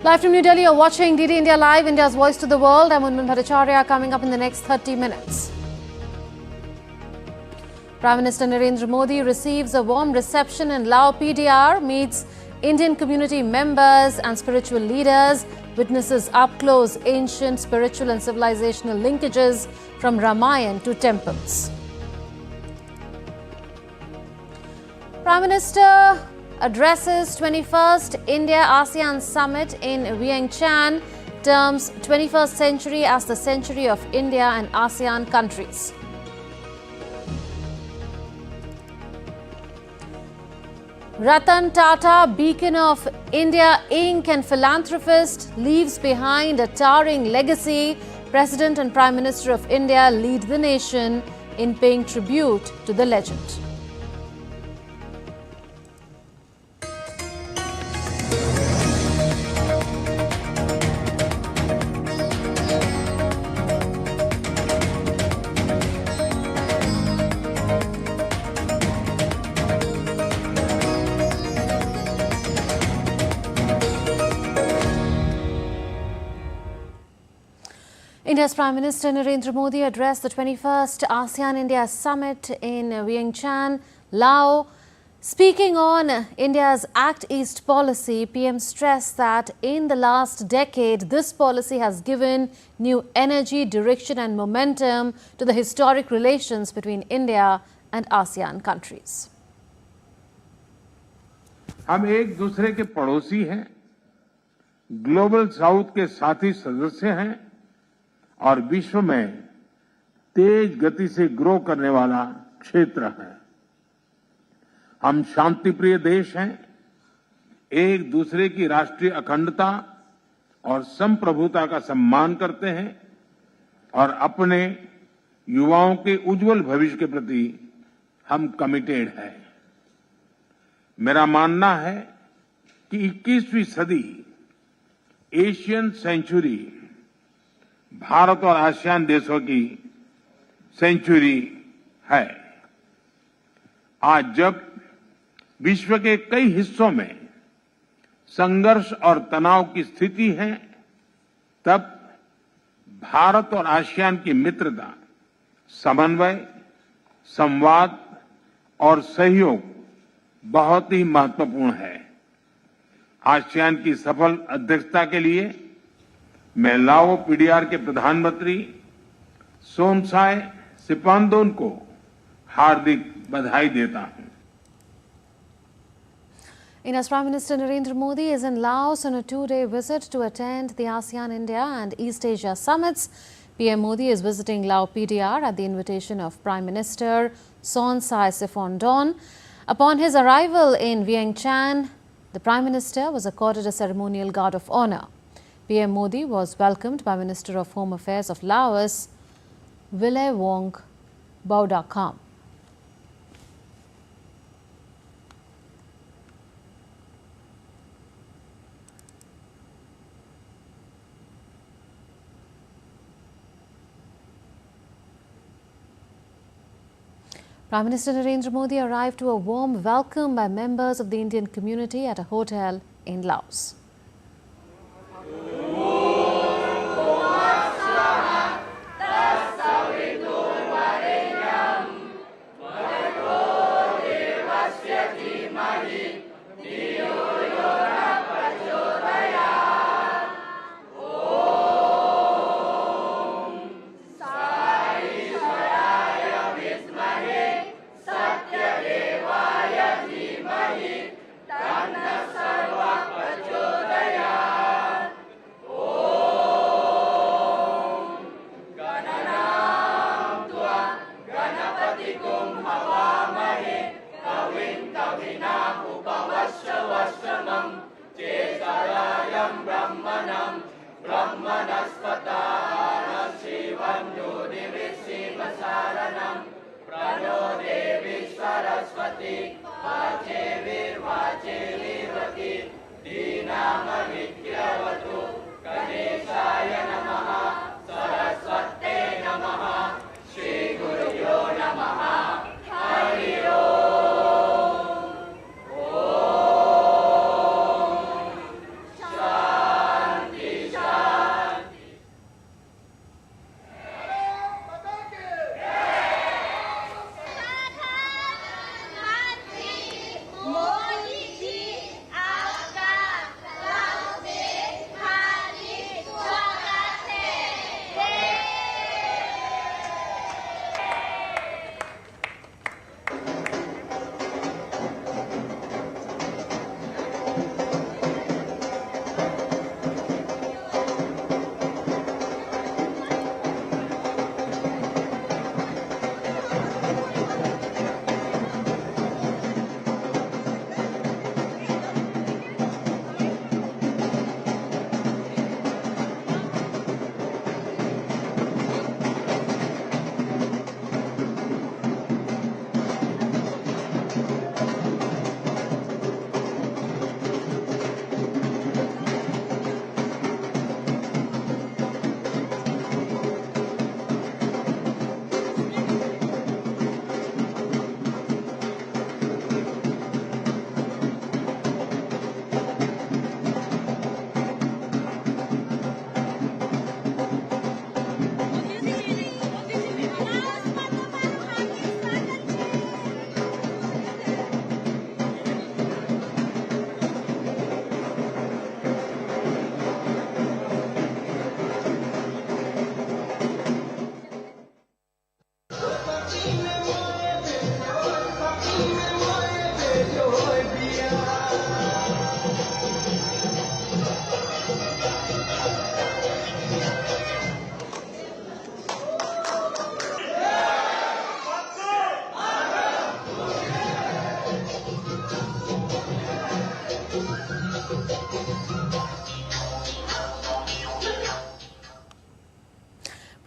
Live from New Delhi, you're watching DD India Live, India's voice to the world. I'm Unman Bhattacharya. Coming up in the next 30 minutes. Prime Minister Narendra Modi receives a warm reception in Laos PDR, meets Indian community members and spiritual leaders, witnesses up close ancient spiritual and civilizational linkages from Ramayana to temples. Prime Minister addresses 21st India-ASEAN Summit in Vientiane, terms 21st century as the century of India and ASEAN countries. Ratan Tata, beacon of India Inc. and philanthropist, leaves behind a towering legacy. President and Prime Minister of India lead the nation in paying tribute to the legend. India's Prime Minister Narendra Modi addressed the 21st ASEAN-India Summit in Vientiane, Laos. Speaking on India's Act East policy, PM stressed that in the last decade, this policy has given new energy, direction and momentum to the historic relations between India and ASEAN countries. हम एक दूसरे के पड़ोसी हैं, global south के साथी सदस्य हैं और विश्व में तेज गति से ग्रो करने वाला क्षेत्र है। हम शांतिप्रिय देश हैं, एक दूसरे की राष्ट्रीय अखंडता और संप्रभुता का सम्मान करते हैं और अपने युवाओं के उज्जवल भविष्य के प्रति हम कमिटेड हैं। मेरा मानना है कि 21वीं सदी एशियन सेंचुरी भारत और आसियान देशों की सेंचुरी है। आज जब विश्व के कई हिस्सों में संघर्ष और तनाव की स्थिति है, तब भारत और आसियान की मित्रता, समन्वय, संवाद और सहयोग बहुत ही महत्वपूर्ण है। आसियान की सफल अध्यक्षता के लिए मैं लाओ पीडीआर के प्रधानमंत्री सोमसाई सिपांदोन को हार्दिक बधाई देता हूं। India's Prime Minister Narendra Modi is in Laos on a two-day visit to attend the ASEAN India and East Asia Summits. PM Modi is visiting Laos PDR at the invitation of Prime Minister Somsae Siphandone. Upon his arrival in Vientiane, the Prime Minister was accorded a ceremonial guard of honor. PM Modi was welcomed by Minister of Home Affairs of Laos, Vientiane Doordarshan. Prime Minister Narendra Modi arrived to a warm welcome by members of the Indian community at a hotel in Laos.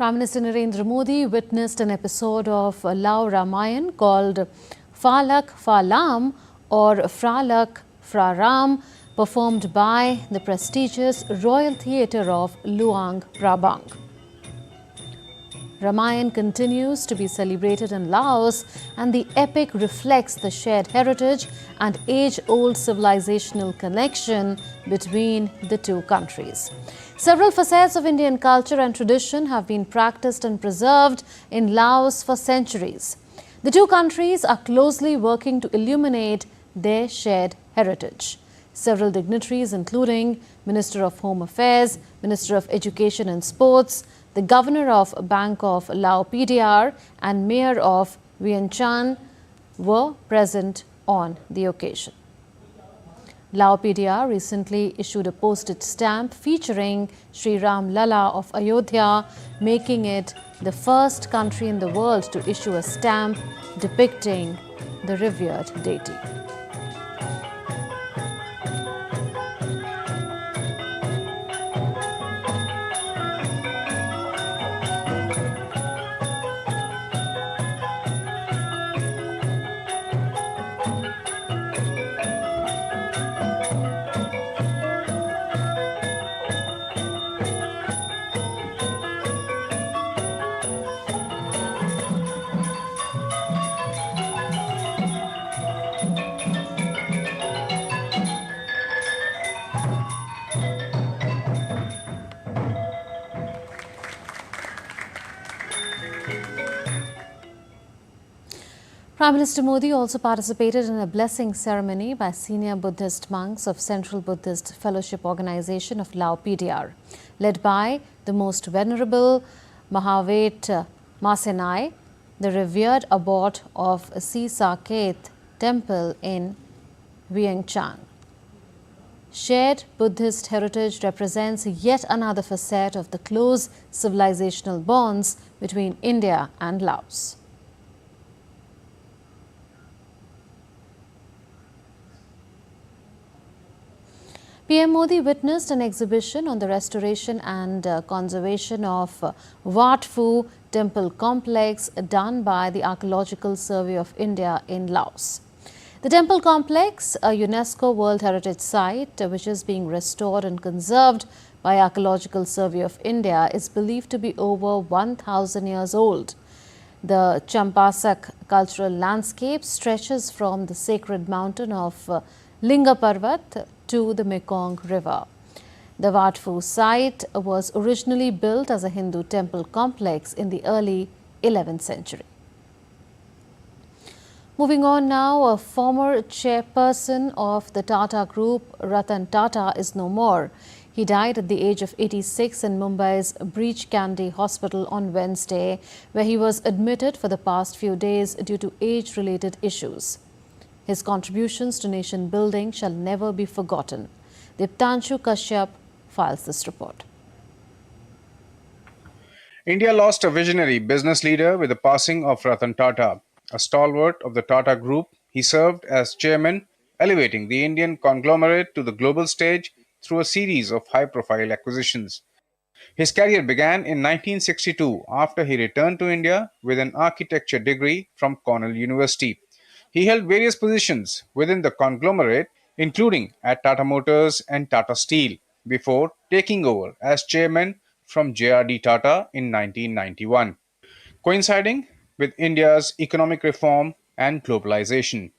Prime Minister Narendra Modi witnessed an episode of Lao Ramayan called Falak Falam or Fralak Fraram, performed by the prestigious Royal Theatre of Luang Prabang. Ramayan continues to be celebrated in Laos, and the epic reflects the shared heritage and age-old civilizational connection between the two countries. Several facets of Indian culture and tradition have been practiced and preserved in Laos for centuries. The two countries are closely working to illuminate their shared heritage. Several dignitaries, including Minister of Home Affairs, Minister of Education and Sports, the Governor of Bank of Lao PDR and Mayor of Vientiane, were present on the occasion. Lao PDR recently issued a postage stamp featuring Sri Ram Lala of Ayodhya, making it the first country in the world to issue a stamp depicting the revered deity. Prime Minister Modi also participated in a blessing ceremony by senior Buddhist monks of Central Buddhist Fellowship Organization of Lao PDR, led by the Most Venerable Mahavait Masenai, the revered abbot of Si Saket Temple in Vientiane. Shared Buddhist heritage represents yet another facet of the close civilizational bonds between India and Laos. PM Modi witnessed an exhibition on the restoration and conservation of Wat Pho temple complex done by the Archaeological Survey of India in Laos. The temple complex, a UNESCO World Heritage Site which is being restored and conserved by Archaeological Survey of India, is believed to be over 1,000 years old. The Champasak cultural landscape stretches from the sacred mountain of Linga Parvat to the Mekong River. The Wat Pho site was originally built as a Hindu temple complex in the early 11th century. Moving on now, a former chairperson of the Tata Group, Ratan Tata, is no more. He died at the age of 86 in Mumbai's Breach Candy Hospital on Wednesday, where he was admitted for the past few days due to age-related issues. His contributions to nation building shall never be forgotten. Diptanshu Kashyap files this report. India lost a visionary business leader with the passing of Ratan Tata. A stalwart of the Tata Group, he served as chairman, elevating the Indian conglomerate to the global stage through a series of high-profile acquisitions. His career began in 1962 after he returned to India with an architecture degree from Cornell University. He held various positions within the conglomerate, including at Tata Motors and Tata Steel, before taking over as chairman from J.R.D. Tata in 1991, coinciding with India's economic reform and globalization.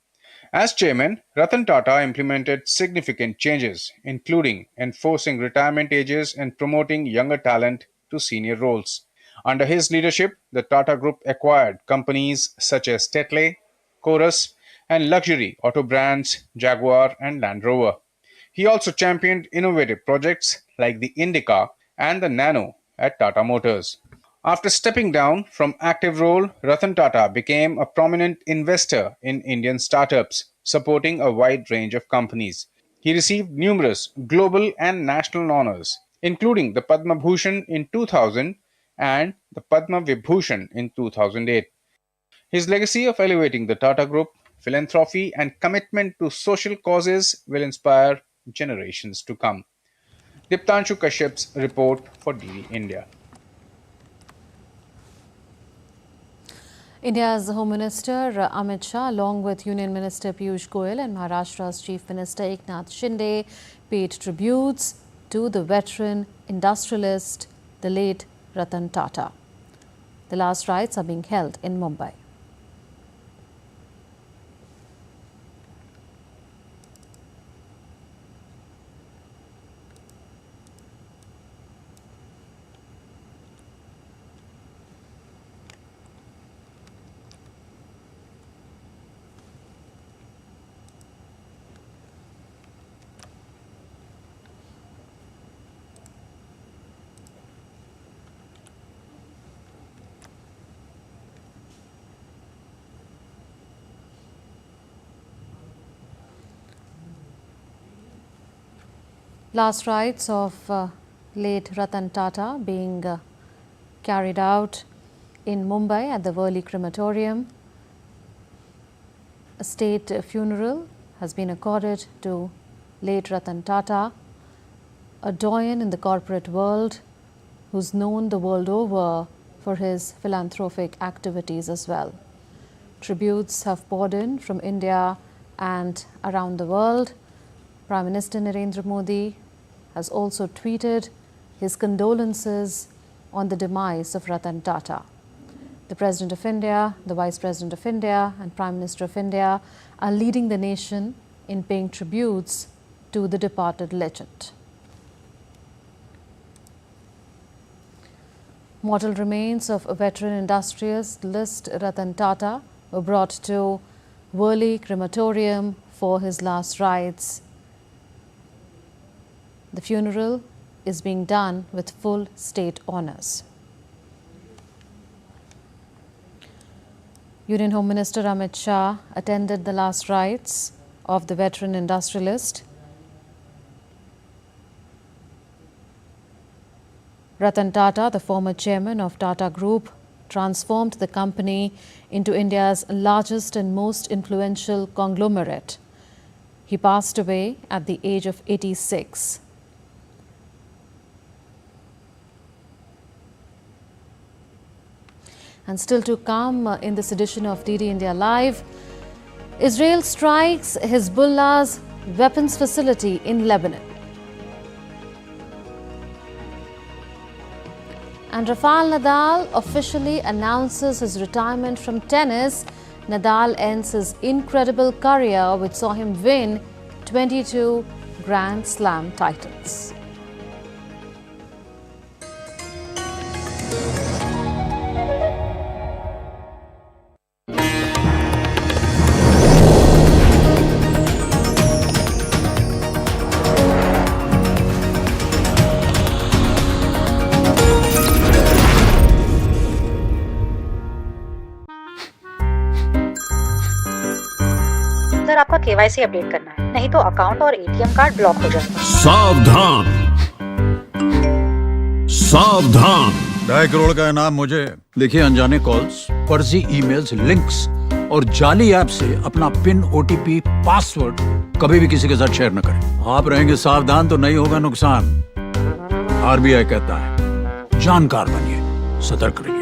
As chairman, Ratan Tata implemented significant changes, including enforcing retirement ages and promoting younger talent to senior roles. Under his leadership, the Tata Group acquired companies such as Tetley, Chorus, and luxury auto brands Jaguar and Land Rover. He also championed innovative projects like the Indica and the Nano at Tata Motors. After stepping down from active role, Ratan Tata became a prominent investor in Indian startups, supporting a wide range of companies. He received numerous global and national honors, including the Padma Bhushan in 2000 and the Padma Vibhushan in 2008. His legacy of elevating the Tata Group, philanthropy, and commitment to social causes will inspire generations to come. Diptanshu Kashyap's report for DD India. India's Home Minister Amit Shah, along with Union Minister Piyush Goyal and Maharashtra's Chief Minister Eknath Shinde, paid tributes to the veteran industrialist, the late Ratan Tata. The last rites are being held in Mumbai. Last rites of late Ratan Tata being carried out in Mumbai at the Worli crematorium. A state funeral has been accorded to late Ratan Tata, a doyen in the corporate world who's known the world over for his philanthropic activities as well. Tributes have poured in from India and around the world. Prime Minister Narendra Modi has also tweeted his condolences on the demise of Ratan Tata. The President of India, the Vice President of India and Prime Minister of India are leading the nation in paying tributes to the departed legend. Mortal remains of a veteran industrialist Ratan Tata were brought to Worli crematorium for his last rites. The funeral is being done with full state honours. Union Home Minister Amit Shah attended the last rites of the veteran industrialist. Ratan Tata, the former chairman of Tata Group, transformed the company into India's largest and most influential conglomerate. He passed away at the age of 86. And still to come in this edition of DD India Live, Israel strikes Hezbollah's weapons facility in Lebanon. And Rafael Nadal officially announces his retirement from tennis. Nadal ends his incredible career, which saw him win 22 Grand Slam titles. Sir आपका KYC update करना है, नहीं तो account और ATM card block हो जाएगा। सावधान सावधान। 2.5 करोड़ का इनाम मुझे। देखिए, अनजाने कॉल्स, फर्जी ईमेल्स, लिंक्स और जाली ऐप से अपना पिन, ओटीपी, पासवर्ड कभी भी किसी के साथ शेयर न करें। आप रहेंगे सावधान तो नहीं होगा नुकसान। आरबीआई कहता है, जानकार बनिए, सतर्क रहिए।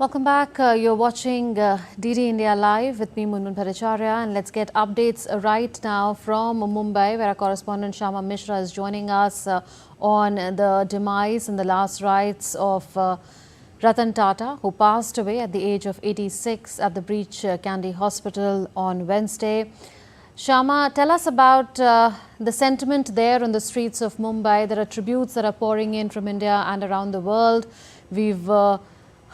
Welcome back. You're watching DD India Live with me, Munmun Bhattacharya, and let's get updates right now from Mumbai, where our correspondent Shama Mishra is joining us on the demise and the last rites of Ratan Tata, who passed away at the age of 86 at the Breach Candy Hospital on Wednesday. Shama, tell us about the sentiment there on the streets of Mumbai. There are tributes that are pouring in from India and around the world. We've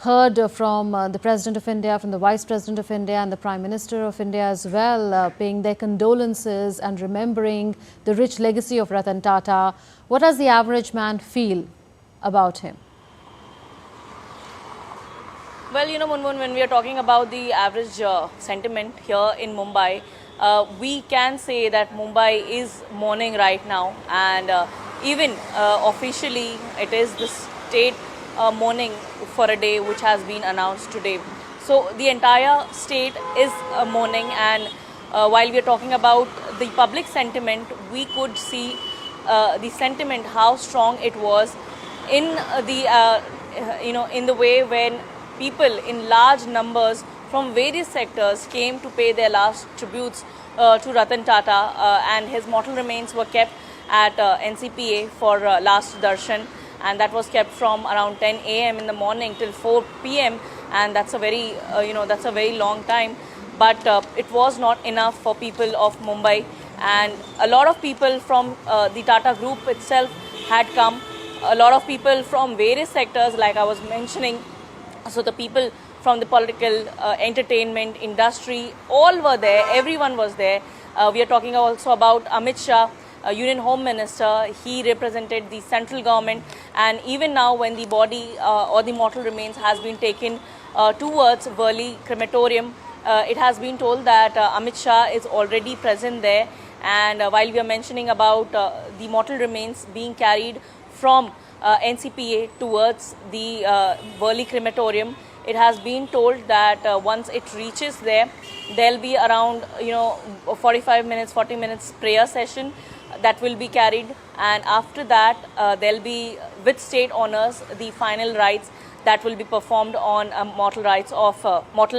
heard from the President of India, from the Vice President of India and the Prime Minister of India as well, paying their condolences and remembering the rich legacy of Ratan Tata. What does the average man feel about him? Well, you know, Munmun, when we are talking about the average sentiment here in Mumbai, we can say that Mumbai is mourning right now, and even officially it is the state mourning for a day which has been announced today. So the entire state is mourning, and while we are talking about the public sentiment, we could see the sentiment, how strong it was in in the way when people in large numbers from various sectors came to pay their last tributes to Ratan Tata, and his mortal remains were kept at NCPA for last darshan, and that was kept from around 10 a.m. in the morning till 4 p.m. and that's a very that's a very long time, but it was not enough for people of Mumbai, and a lot of people from the Tata group itself had come, a lot of people from various sectors like I was mentioning. So the people from the political, entertainment, industry, all were there, everyone was there. We are talking also about Amit Shah, Union Home Minister. He represented the central government, and even now when the body or the mortal remains has been taken towards Worli crematorium, it has been told that Amit Shah is already present there, and while we are mentioning about the mortal remains being carried from NCPA towards the Worli crematorium, it has been told that once it reaches there, there'll be around 45 minutes, 40 minutes prayer session that will be carried, and after that there'll be with state honors the final rites that will be performed on mortal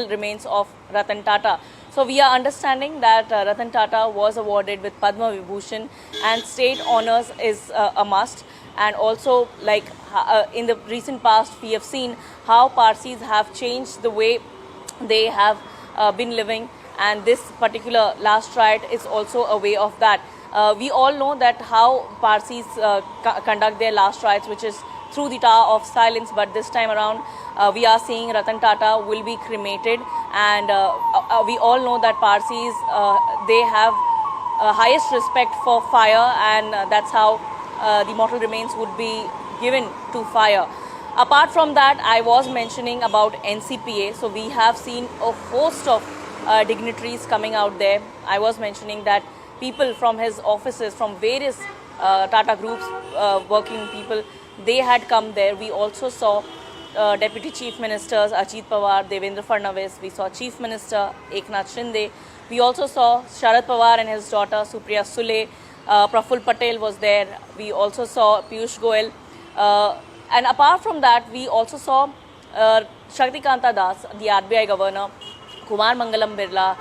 remains of Ratan Tata. So we are understanding that Ratan Tata was awarded with Padma Vibhushan, and state honors is a must. And also, like in the recent past, we have seen how Parsis have changed the way they have been living, and this particular last rite is also a way of that. We all know that how Parsis conduct their last rites, which is through the Tower of Silence, but this time around we are seeing Ratan Tata will be cremated, and we all know that Parsis they have highest respect for fire, and that's how the mortal remains would be given to fire. Apart from that, I was mentioning about NCPA, so we have seen a host of dignitaries coming out there. I was mentioning that people from his offices, from various Tata groups, working people, they had come there. We also saw Deputy Chief Ministers Ajit Pawar, Devendra Fadnavis. We saw Chief Minister Eknath Shinde. We also saw Sharad Pawar and his daughter Supriya Sule. Praful Patel was there. We also saw Piyush Goyal. And apart from that, we also saw Shaktikanta Das, the RBI governor, Kumar Mangalam Birla,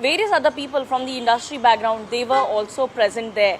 various other people from the industry background. They were also present there.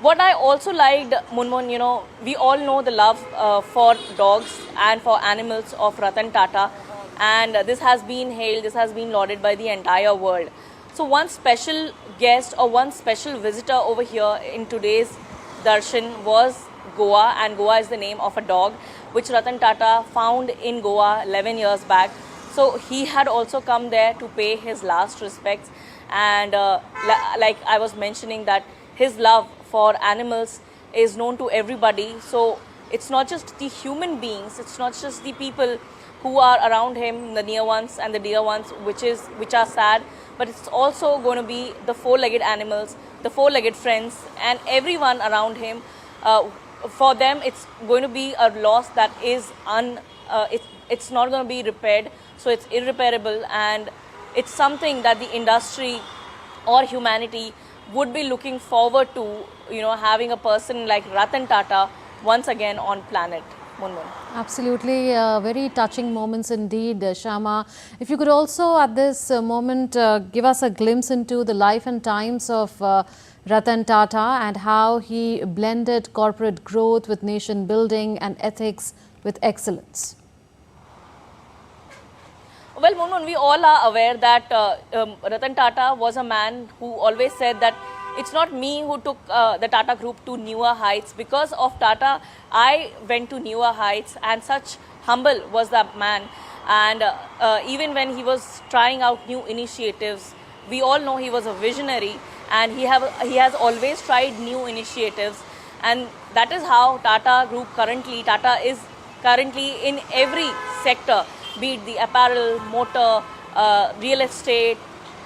What I also liked, Munmun, we all know the love for dogs and for animals of Ratan Tata, and this has been hailed, this has been lauded by the entire world. So one special guest or one special visitor over here in today's darshan was Goa, and Goa is the name of a dog which Ratan Tata found in Goa 11 years back. So he had also come there to pay his last respects, and like I was mentioning that his love for animals is known to everybody. So it's not just the human beings, it's not just the people who are around him, the near ones and the dear ones, which are sad, but it's also going to be the four-legged animals, the four-legged friends, and everyone around him. For them, it's going to be a loss that is it's not going to be repaired, so it's irreparable, and it's something that the industry or humanity would be looking forward to, having a person like Ratan Tata once again on planet. Munmun. Absolutely, very touching moments indeed, Shama. If you could also at this moment give us a glimpse into the life and times of Ratan Tata and how he blended corporate growth with nation building and ethics with excellence. Well, Munmun, we all are aware that Ratan Tata was a man who always said that it's not me who took the Tata group to newer heights. Because of Tata, I went to newer heights, and such humble was that man. And even when he was trying out new initiatives, we all know he was a visionary, and he has always tried new initiatives. And that is how Tata is currently in every sector, be it the apparel, motor, real estate,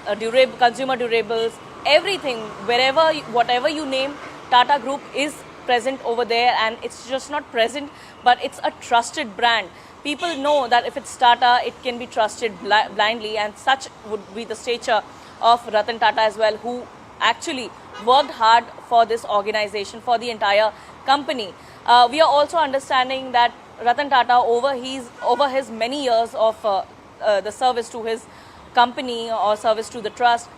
consumer durables, everything, whatever you name, Tata Group is present over there, and it's just not present, but it's a trusted brand. People know that if it's Tata, it can be trusted blindly, and such would be the stature of Ratan Tata as well, who actually worked hard for this organization, for the entire company. We are also understanding that Ratan Tata, over his many years of the service to his company or service to the trust,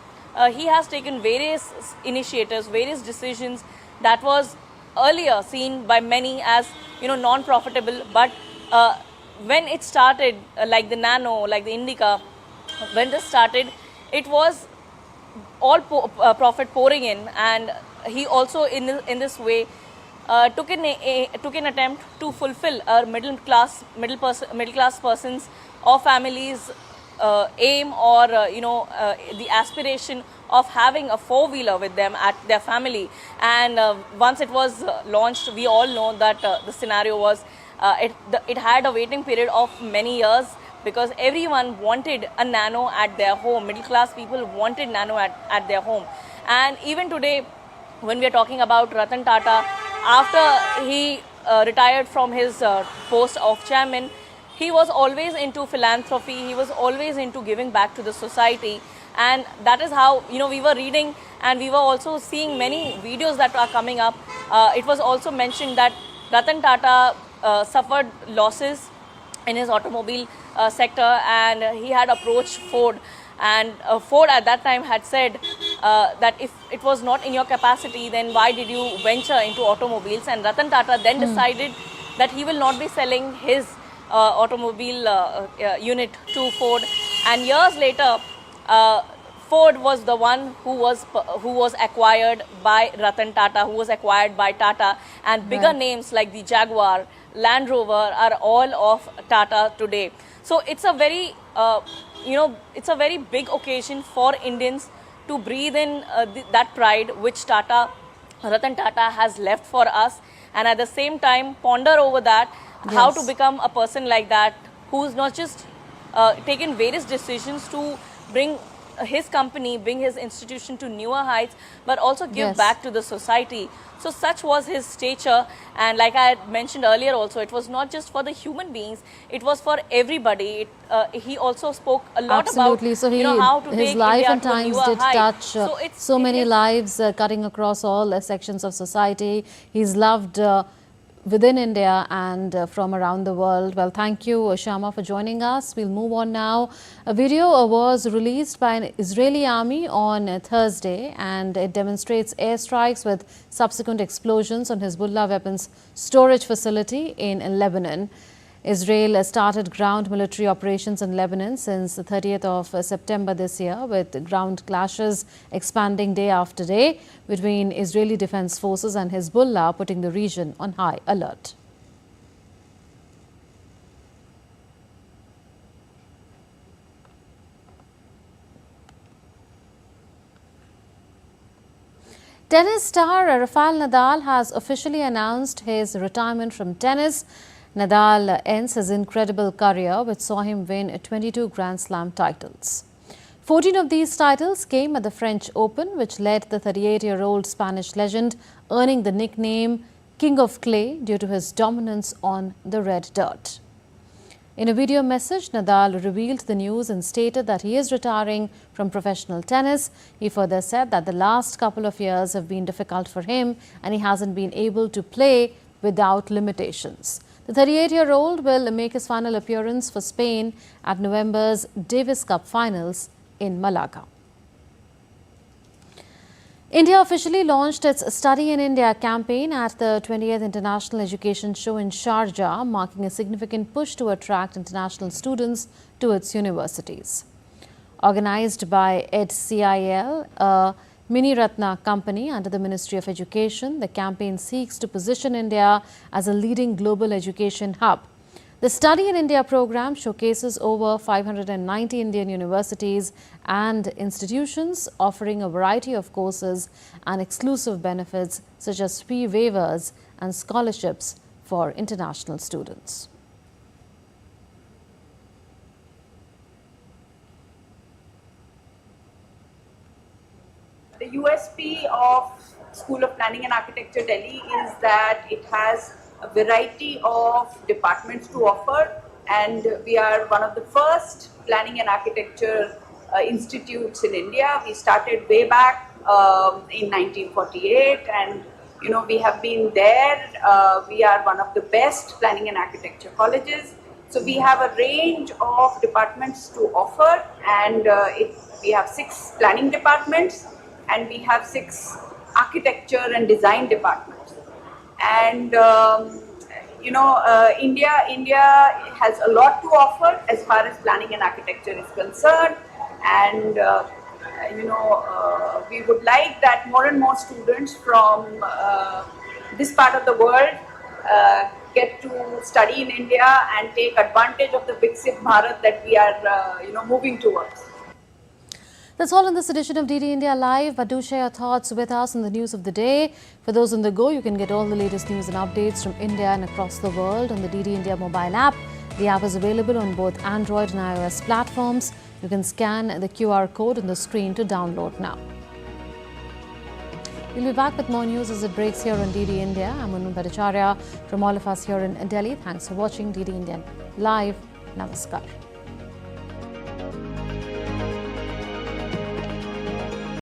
he has taken various initiatives, various decisions that was earlier seen by many as non-profitable, but when it started, like the Nano, like the Indica, when this started, it was all profit pouring in, and he also in this way took an attempt to fulfill our middle class persons or families aim, or the aspiration of having a four-wheeler with them at their family. And once it was launched, we all know that the scenario was it had a waiting period of many years, because everyone wanted a Nano at their home. Middle class people wanted Nano at their home. And even today, when we are talking about Ratan Tata, after he retired from his post of chairman, he was always into philanthropy, he was always into giving back to the society. And that is how, we were reading, and we were also seeing many videos that are coming up. It was also mentioned that Ratan Tata suffered losses in his automobile sector, and he had approached Ford, and Ford at that time had said that if it was not in your capacity, then why did you venture into automobiles? And Ratan Tata then decided that he will not be selling his automobile unit to Ford. And years later, Ford was the one who was acquired by Ratan Tata, who was acquired by Tata, and bigger names like the Jaguar, Land Rover are all of Tata today. So it's a very it's a very big occasion for Indians to breathe in that pride which Ratan Tata has left for us, and at the same time ponder over that, how to become a person like that, who's not just taken various decisions to bring his company, bring his institution to newer heights, but also give back to the society. So such was his stature, and like I had mentioned earlier also, it was not just for the human beings, it was for everybody. He also spoke a lot about how to his take life India and to a times newer did height. touch so many lives, cutting across all sections of society. He's loved within India and from around the world. Well, thank you, Shama, for joining us. We'll move on now. A video was released by an Israeli army on Thursday, and it demonstrates airstrikes with subsequent explosions on Hezbollah weapons storage facility in Lebanon. Israel started ground military operations in Lebanon since the 30th of September this year, with ground clashes expanding day after day between Israeli Defense Forces and Hezbollah, putting the region on high alert. Tennis star Rafael Nadal has officially announced his retirement from tennis. Nadal ends his incredible career, which saw him win 22 Grand Slam titles. 14 of these titles came at the French Open, which led the 38-year-old Spanish legend earning the nickname King of Clay due to his dominance on the red dirt. In a video message, Nadal revealed the news and stated that he is retiring from professional tennis. He further said that the last couple of years have been difficult for him and he hasn't been able to play without limitations. The 38-year-old will make his final appearance for Spain at November's Davis Cup finals in Malaga. India officially launched its Study in India campaign at the 20th International Education Show in Sharjah, marking a significant push to attract international students to its universities. Organized by EdCIL, a Mini Ratna company under the Ministry of Education, the campaign seeks to position India as a leading global education hub. The Study in India program showcases over 590 Indian universities and institutions, offering a variety of courses and exclusive benefits such as fee waivers and scholarships for international students. The USP of School of Planning and Architecture Delhi is that it has a variety of departments to offer, and we are one of the first planning and architecture institutes in India. We started way back in 1948, and we have been there. We are one of the best planning and architecture colleges. So we have a range of departments to offer, and we have 6 planning departments, and we have 6 architecture and design departments. And India has a lot to offer as far as planning and architecture is concerned, and we would like that more and more students from this part of the world get to study in India and take advantage of the Viksit Bharat that we are moving towards. That's all in this edition of DD India Live, but do share your thoughts with us on the news of the day. For those on the go, you can get all the latest news and updates from India and across the world on the DD India mobile app. The app is available on both Android and iOS platforms. You can scan the QR code on the screen to download now. We'll be back with more news as it breaks here on DD India. I'm Anu Bhattacharya. From all of us here in Delhi, thanks for watching DD India Live. Namaskar.